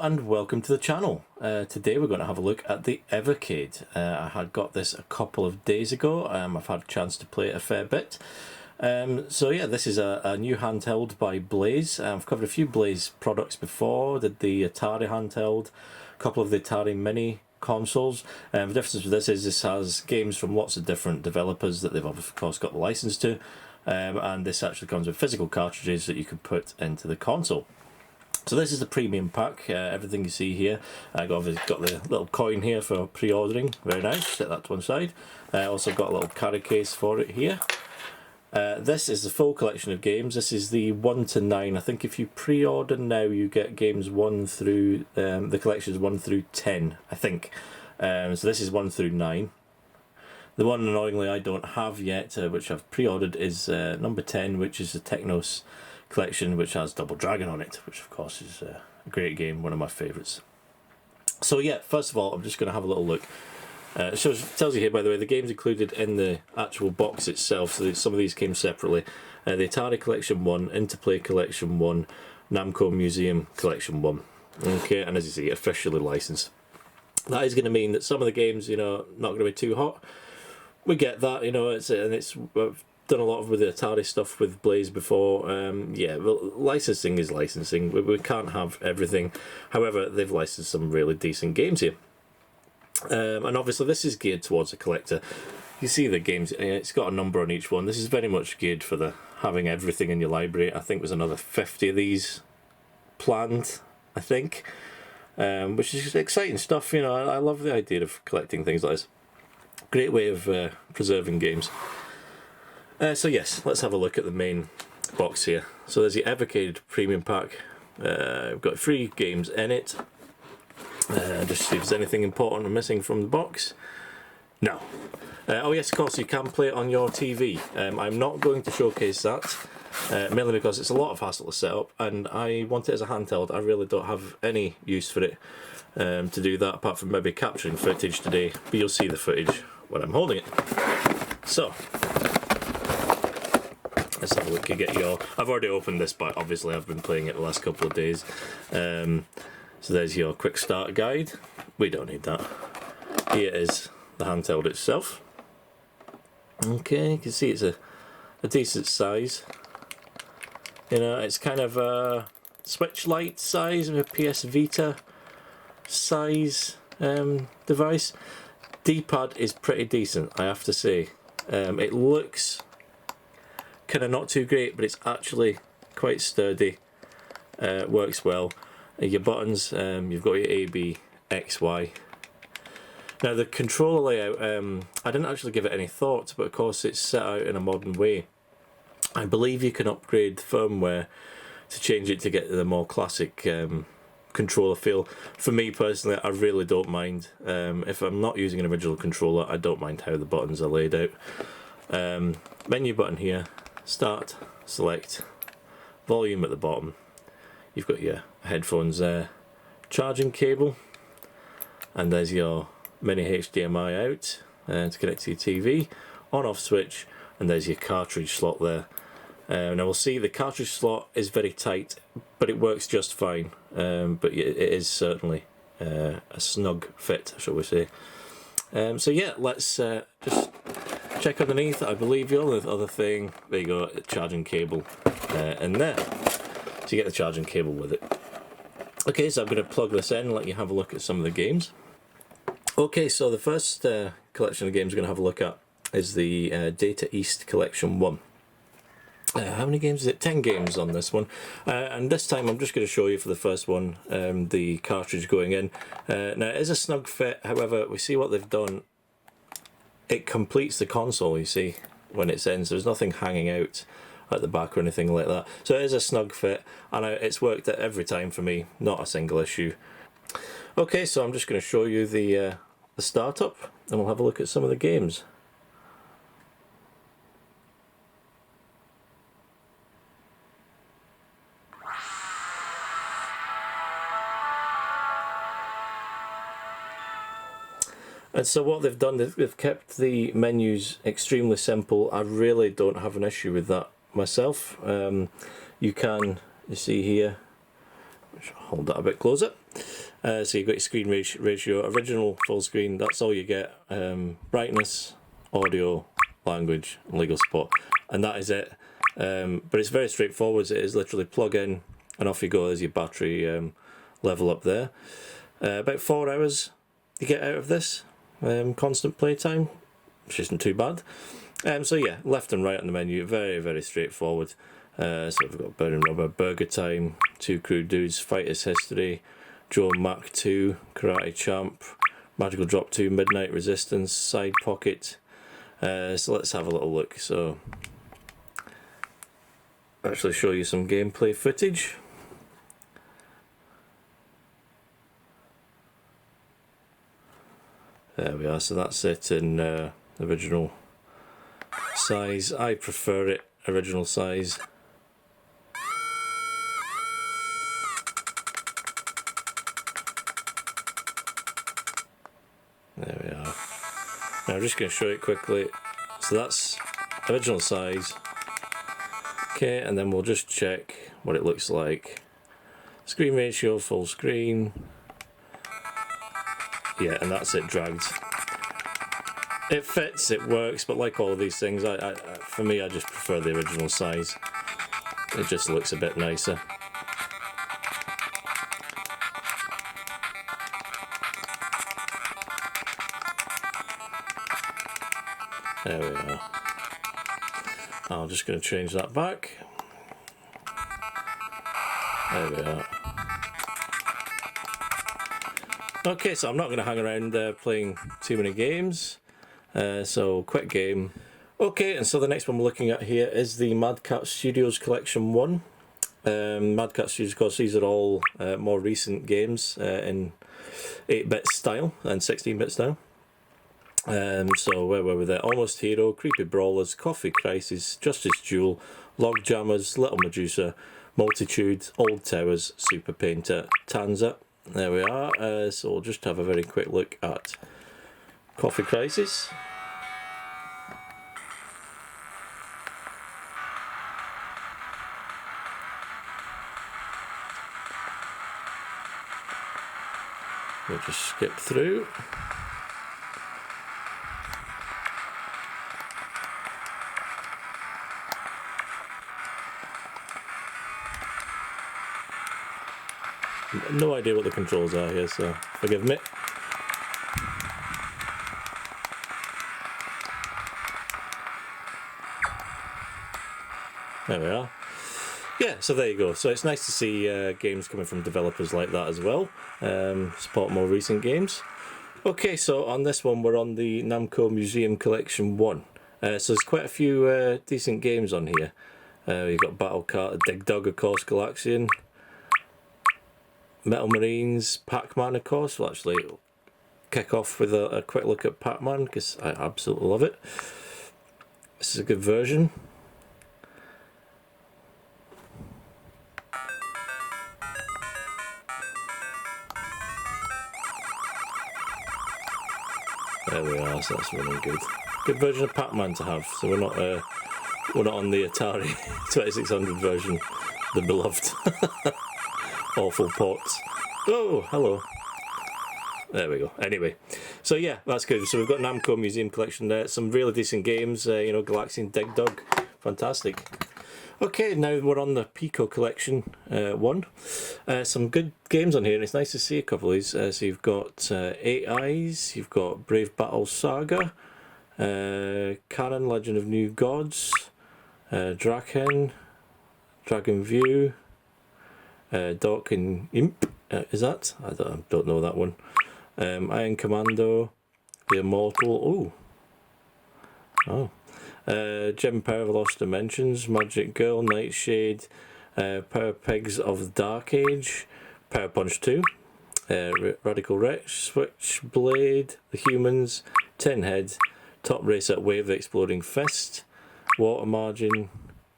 and welcome to the channel. Today we're going to have a look at the Evercade. I had got this a couple of days ago. I've had a chance to play it a fair bit. So yeah, this is a new handheld by Blaze. I've covered a few Blaze products before. Did the Atari handheld, a couple of the Atari mini consoles. The difference with this is this has games from lots of different developers that they've of course got the license to. And this actually comes with physical cartridges that you can put into the console. So this is the premium pack, everything you see here. I've obviously got the little coin here for pre-ordering, very nice, set that to one side. Also got a little carry case for it here. This is the full collection of games. This is the 1 to 9. I think if you pre-order now you get games 1 through, the collection is 1 through 10, I think. So this is 1 through 9. The one annoyingly I don't have yet, which I've pre-ordered, is number 10, which is the Technos Collection, which has Double Dragon on it, which of course is a great game, one of my favourites. So yeah, first of all I'm just going to have a little look. It tells you here, by the way, the games included in the actual box itself, so some of these came separately. The Atari Collection 1, NType Collection 1, Namco Museum Collection 1. Okay, and as you see, officially licensed. That is going to mean that some of the games, you know, not going to be too hot. We get that, you know, it's I've done a lot with the Atari stuff with Blaze before. Yeah, well, licensing is licensing. We can't have everything. However, they've licensed some really decent games here. And obviously this is geared towards a collector. You see the games, it's got a number on each one. This is very much geared for the having everything in your library. I think there's another 50 of these planned, I think. Which is exciting stuff, you know. I love the idea of collecting things like this. Great way of preserving games. So yes, let's have a look at the main box here. So there's the Evercade Premium Pack. We've got 3 games in it. Just see if there's anything important or missing from the box. No. Oh yes, of course you can play it on your TV. I'm not going to showcase that, mainly because it's a lot of hassle to set up, and I want it as a handheld. I really don't have any use for it to do that, apart from maybe capturing footage today, but you'll see the footage when I'm holding it. So let's have a look. You get your. I've already opened this, but obviously I've been playing it the last couple of days. So there's your quick start guide. We don't need that. Here is the handheld itself. Okay, you can see it's a decent size. You know, it's kind of a Switch Lite size of a PS Vita size device. D-pad is pretty decent, I have to say. It looks kind of not too great, but it's actually quite sturdy. Works well. Your buttons, you've got your A, B, X, Y. Now the controller layout, I didn't actually give it any thought, but of course it's set out in a modern way. I believe you can upgrade firmware to change it to get the more classic controller feel. For me personally, I really don't mind. If I'm not using an original controller, I don't mind how the buttons are laid out. Menu button here, start, select, volume at the bottom. You've got your headphones there, charging cable, and there's your mini HDMI out to connect to your TV, on-off switch, and there's your cartridge slot there. Now we'll see the cartridge slot is very tight, but it works just fine. But it is certainly a snug fit, shall we say. So yeah, let's just check underneath. I believe the only other thing, there you go, charging cable in there. So you get the charging cable with it. Okay, so I'm going to plug this in and let you have a look at some of the games. Okay, so the first collection of games we're going to have a look at is the Data East Collection 1. How many games is it? 10 games on this one. And this time I'm just going to show you for the first one the cartridge going in. Now it is a snug fit, however we see what they've done. It completes the console, you see, when it's in, so there's nothing hanging out at the back or anything like that. So it is a snug fit, and it's worked every time for me, not a single issue. Okay, so I'm just going to show you the startup, and we'll have a look at some of the games. And so what they've done, they've kept the menus extremely simple. I really don't have an issue with that myself. You can, you see here, Hold that a bit closer. So you've got your screen ratio, original full screen, that's all you get. Brightness, audio, language, and legal support, and that is it. But it's very straightforward. It is literally plug in and off you go. There's your battery level up there. About 4 hours you get out of this, constant playtime, which isn't too bad. So yeah, left and right on the menu, very, very straightforward. So we've got Burning Rubber, Burger Time, Two Crude Dudes, Fighters History, Joe Mac 2, Karate Champ, Magical Drop 2, Midnight Resistance, Side Pocket. So let's have a little look. So actually show you some gameplay footage. There we are, so that's it in original size. I prefer it original size. There we are. Now I'm just going to show it quickly. So that's original size. Okay, and then we'll just check what it looks like. Screen ratio, full screen. Yeah, and that's it dragged. It fits, it works, but like all of these things, for me I just prefer the original size. It just looks a bit nicer. There we are. I'm just going to change that back. There we are. Okay, so I'm not going to hang around playing too many games. So, quick game. Okay, and so the next one we're looking at here is the Madcap Studios Collection 1. Madcap Studios, of course, these are all more recent games in 8-bit style and 16-bit style. So where were we there? Almost Hero, Creepy Brawlers, Coffee Crisis, Justice Duel, Log Jammers, Little Medusa, Multitude, Old Towers, Super Painter, Tanza. There we are. So we'll just have a very quick look at Coffee Crisis. We'll just skip through. No idea what the controls are here, so forgive me. There we are. Yeah, so there you go. So it's nice to see games coming from developers like that as well. Support more recent games. Okay, so on this one we're on the Namco Museum Collection 1. So there's quite a few decent games on here. You've got Battle Cart, Dig Dug, of course, Galaxian, Metal Marines, Pac-Man, of course. We'll actually kick off with a quick look at Pac-Man because I absolutely love it. This is a good version. There we are, so that's really good. Good version of Pac-Man to have. So we're not on the Atari 2600 version, the beloved. Awful ports. Oh, hello. There we go. Anyway, so yeah, that's good. So we've got Namco Museum Collection there. Some really decent games. You know, Galaxian, Dig Dug, fantastic. Okay, now we're on the Pico Collection 1. Some good games on here, and it's nice to see a couple of these. So you've got 8 Eyes, you've got Brave Battle Saga, Canon Legend of New Gods, Draken, Dragon View, Doc and Imp, is that? I don't know that one. Iron Commando, The Immortal, Gem Power of Lost Dimensions, Magic Girl, Nightshade, Power Pigs of the Dark Age, Power Punch 2, Radical Wretch, Switchblade, The Humans, Tin Head, Top Racer, Wave the Exploding Fist, Water Margin.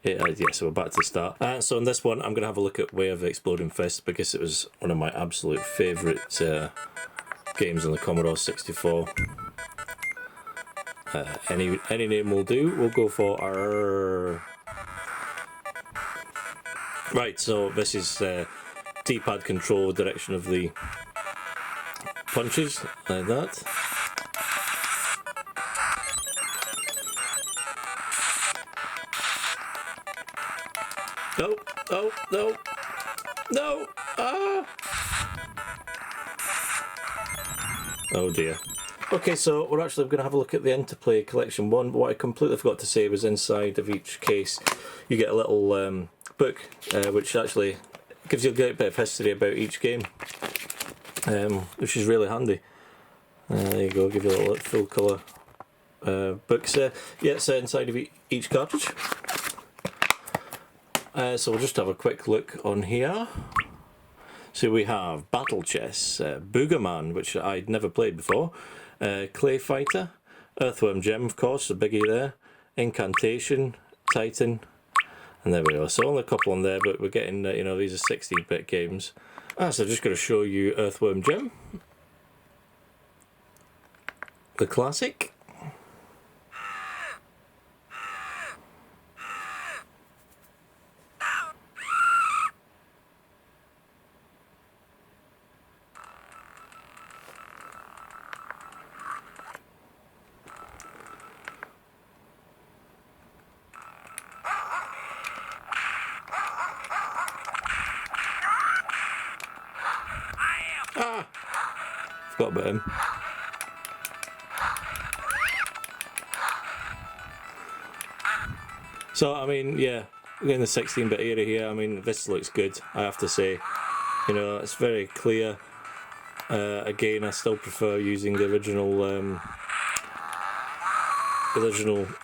Yeah, so we're back to the start. So in this one, I'm going to have a look at Way of the Exploding Fist because it was one of my absolute favourite games on the Commodore 64. Any name will do. We'll go for our... Right, so this is D-pad control the direction of the punches, like that. No, no, no, no! Ah! Oh dear. Okay, so we're actually going to have a look at the NType Collection 1. What I completely forgot to say was inside of each case you get a little book which actually gives you a great bit of history about each game, which is really handy. There you go, give you a little full colour books there. Yeah, it's inside of each cartridge. So we'll just have a quick look on here. So we have Battle Chess, Boogerman, which I'd never played before, Clay Fighter, Earthworm Jim, of course, the biggie there, Incantation, Titan, and there we go. So only a couple on there, but we're getting, you know, these are 16-bit games. So I'm just going to show you Earthworm Jim, the classic. Forgot about him. So, I mean, yeah, we're in the 16-bit era here. I mean, this looks good, I have to say. You know, it's very clear. Again, I still prefer using the original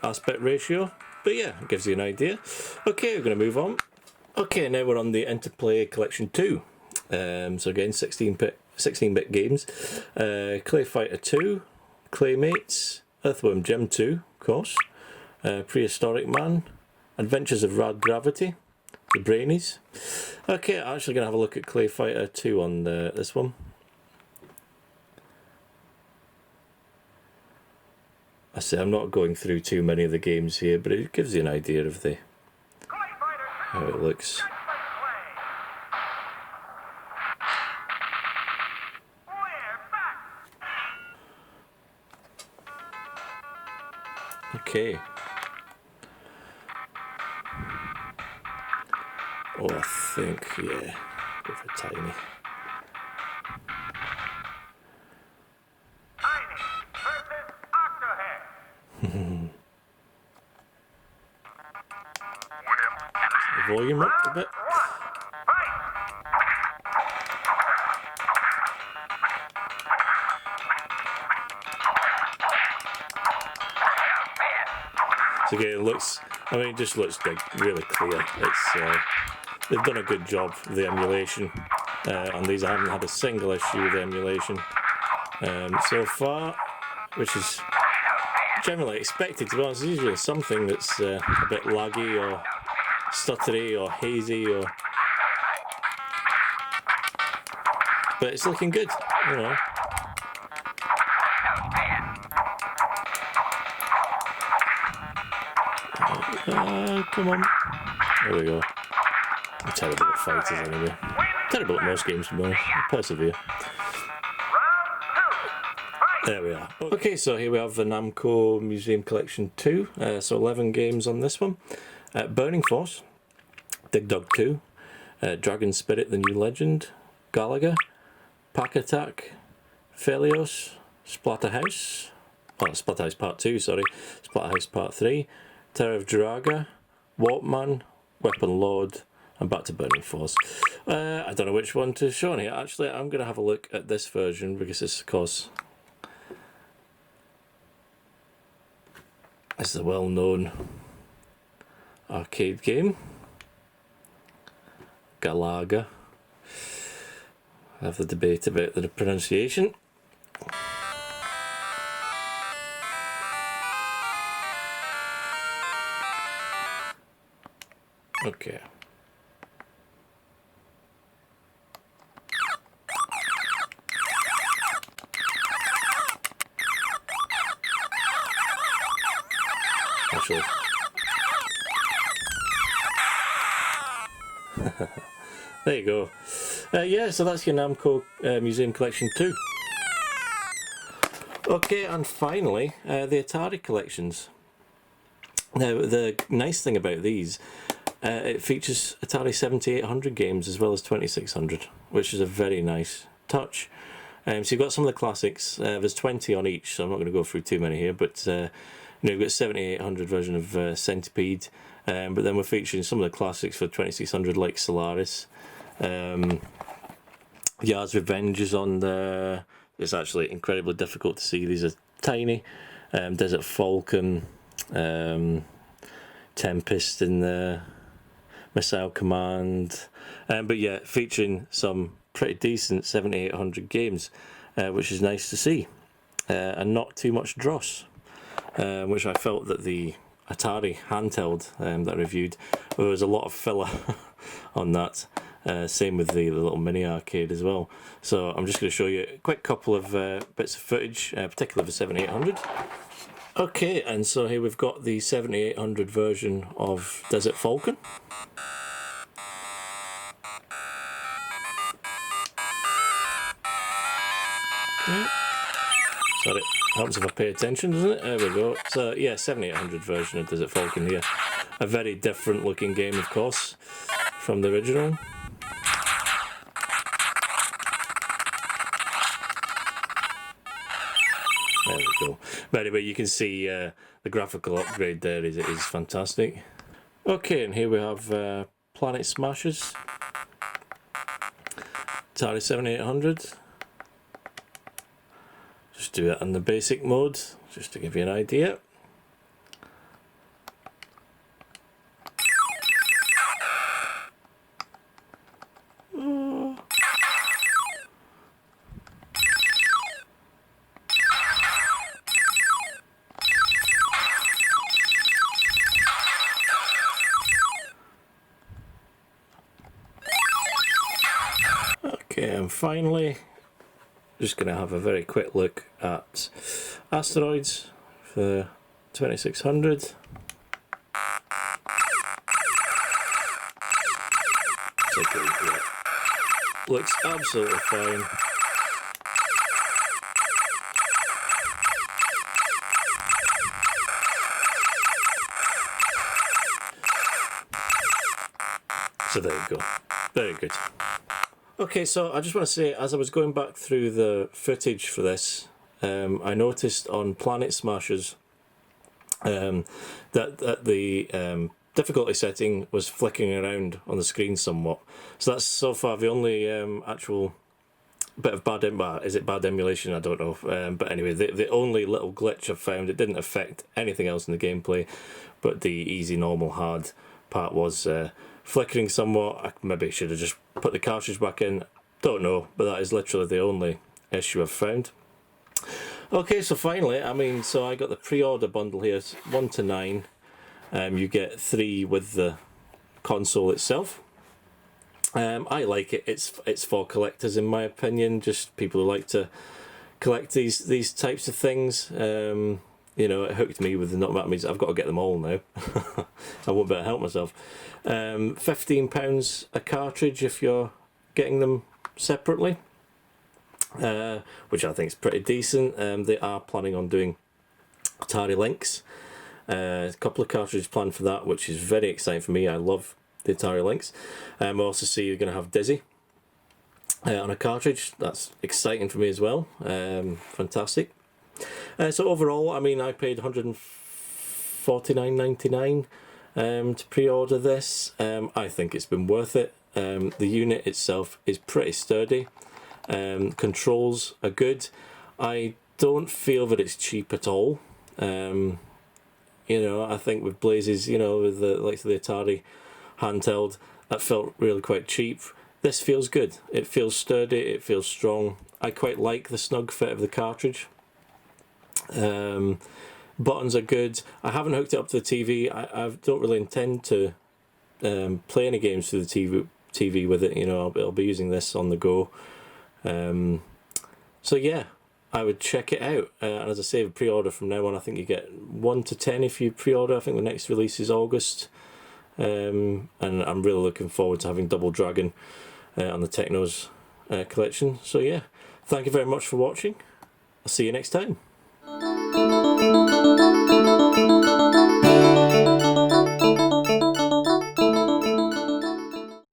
aspect ratio. But yeah, it gives you an idea. Okay, we're going to move on. Okay, now we're on the NType Collection 2. So again, 16-bit games. Clay Fighter 2, Claymates, Earthworm Jim 2, of course, Prehistoric Man, Adventures of Rad Gravity, the Brainies. Okay, I'm actually going to have a look at Clay Fighter 2 on this one. I say I'm not going through too many of the games here, but it gives you an idea of how it looks. Okay. Oh, I think, yeah, go for Tiny. The volume up a bit. So again, it looks, I mean, it just looks like really clear. It's they've done a good job with the emulation on these. I haven't had a single issue with the emulation so far, which is generally expected, to be honest. There's usually something that's a bit laggy or stuttery or hazy, but it's looking good, you know. Come on. There we go. I'm terrible at fighters anyway. Terrible at most games, to be honest. Persevere. There we are. Okay, so here we have the Namco Museum Collection 2. So 11 games on this one. Burning Force, Dig Dug 2, Dragon Spirit, The New Legend, Galaga, Pack Attack, Phelios, Splatterhouse, Splatterhouse Part 2, sorry, Splatterhouse Part 3, Terror of Draga, Warpman, Weapon Lord, and back to Burning Force. I don't know which one to show on here. Actually, I'm going to have a look at this version because this, of course, is a well-known arcade game. Galaga. I have the debate about the pronunciation. Okay. Actually. There you go. Yeah, so that's your Namco Museum Collection 2. Okay, and finally, the Atari Collections. Now, the nice thing about these, it features Atari 7800 games as well as 2600, which is a very nice touch. So you've got some of the classics. There's 20 on each, so I'm not going to go through too many here, but you've got 7800 version of Centipede, but then we're featuring some of the classics for 2600 like Solaris. Yard's Revenge is on there. It's actually incredibly difficult to see. These are tiny. Desert Falcon, Tempest in there, Missile Command, but yeah, featuring some pretty decent 7800 games, which is nice to see, and not too much dross, which I felt that the Atari Handheld that I reviewed, there was a lot of filler on that. Same with the little mini arcade as well. So I'm just going to show you a quick couple of bits of footage, particularly for 7800. Okay, and so here we've got the 7800 version of Desert Falcon. Okay. So it helps if I pay attention, doesn't it? There we go. So yeah, 7800 version of Desert Falcon here. A very different looking game, of course, from the original. There we go. But anyway, you can see the graphical upgrade there is fantastic. Okay, and here we have Planet Smashers, Atari 7800. Just do it on the basic mode, just to give you an idea. Okay, and finally, just going to have a very quick look at Asteroids for 2600. So good, yeah. Looks absolutely fine. So there you go. Very good. Okay, so I just want to say, as I was going back through the footage for this, I noticed on Planet Smashers that the difficulty setting was flicking around on the screen somewhat. So that's so far the only actual bit of bad, is it bad emulation? I don't know. But anyway, the only little glitch I've found, it didn't affect anything else in the gameplay, but the easy, normal, hard part was flickering somewhat. I maybe should have just put the cartridge back in, don't know, but that is literally the only issue I've found. Okay, so finally, so I got the pre-order bundle here, it's 1 to 9. You get 3 with the console itself. I like it. It's for collectors, in my opinion, just people who like to collect these types of things. You know, it hooked me with the that means I've got to get them all now. I won't be able to help myself. £15 a cartridge if you're getting them separately, which I think is pretty decent. They are planning on doing Atari Lynx. A couple of cartridges planned for that, which is very exciting for me. I love the Atari Lynx. I also see you're going to have Dizzy on a cartridge. That's exciting for me as well. Fantastic. So overall, I paid £149.99 to pre-order this. I think it's been worth it. The unit itself is pretty sturdy. Controls are good. I don't feel that it's cheap at all. You know, I think with Blazes, you know, with the likes of the Atari Handheld, that felt really quite cheap. This feels good. It feels sturdy. It feels strong. I quite like the snug fit of the cartridge. Buttons are good. I haven't hooked it up to the TV. I don't really intend to play any games through the TV with it. You know, I'll be using this on the go. So yeah, I would check it out. And as I say, pre-order from now on, I think you get 1 to 10 if you pre-order. I think the next release is August. and I'm really looking forward to having Double Dragon on the Technos collection. So yeah, thank you very much for watching. I'll see you next time.